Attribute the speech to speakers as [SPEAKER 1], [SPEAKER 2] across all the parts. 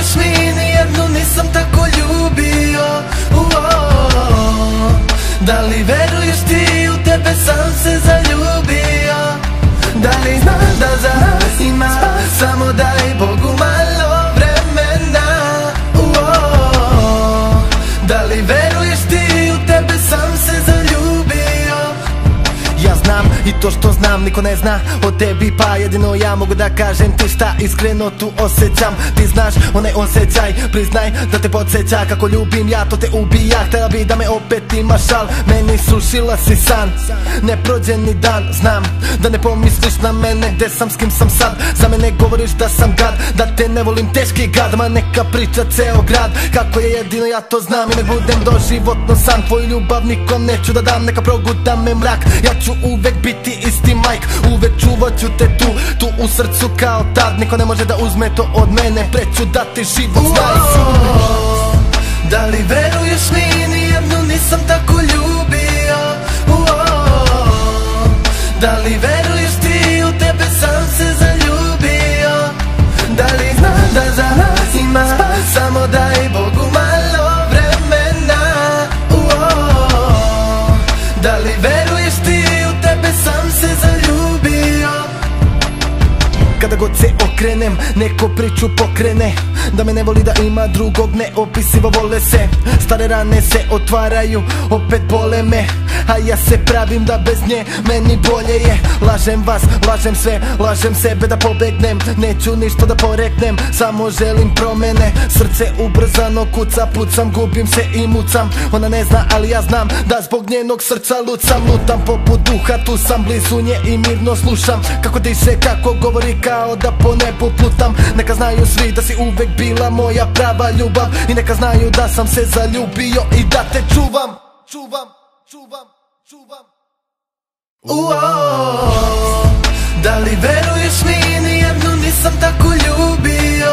[SPEAKER 1] veruješ mi, nijednu nisam tako ljubio. Da li veruješ ti, u tebe sam se zaljubio. Da li znaš da za nas ima, samo daj Bogu malo vremena. Da li veruješ ti, u tebe sam se zaljubio. Ja znam i to što znam niko ne zna o tebi, pa jedino ja mogu da kažem ti šta iskreno tu osjećam. Ti znaš onaj osjećaj, priznaj da te podsjeća kako ljubim ja, to te ubija. Htjela bi da me opet imaš, al meni sušila si san. Ne prođe ni dan, znam da ne pomisliš na mene, gde sam, s kim sam sad. Za mene govoriš da sam gad, da te ne volim, teški gad. Ma neka priča ceo grad, kako je jedino ja to znam. I nek budem doživotno sam, tvoju ljubav nikom neću da dam. Neka proguta me mrak, ja ću uvek biti isti majk. Uvek čuvat ću te tu u srcu kao tad. Niko ne može da uzme to od mene, preću da ti život znaj. Da li veruješ mi, nijednu nisam tako ljubio. Da li veruješ ti, u tebe sam se zaljubio. Da li znaš da za nas ima, samo daj Bogu malo vremena. Da li veruješ ti, u tebe sam se zaljubio. Kada god se okrenem, neko priču pokrene, da me ne voli, da ima drugog, neopisivo vole se. Stare rane se otvaraju, opet bole me, a ja se pravim da bez nje meni bolje je. Lažem vas, lažem sve, lažem sebe da pobegnem. Neću ništa da poreknem, samo želim promene. Srce ubrzano kuca, pucam, gubim se i mucam. Ona ne zna, ali ja znam da zbog njenog srca lucam. Lutam poput duha, tu sam blizu nje i mirno slušam kako diše, kako govori, kao da po nebu plutam. Neka znaju svi da si uvek bila moja prava ljubav, i neka znaju da sam se zaljubio i da te čuvam. Da li veruješ mi, nijednu nisam tako ljubio.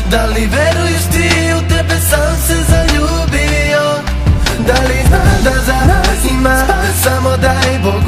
[SPEAKER 1] Da li veruješ ti, u tebe sam se zaljubio. Da li znaš da za nas ima, samo daj Bogu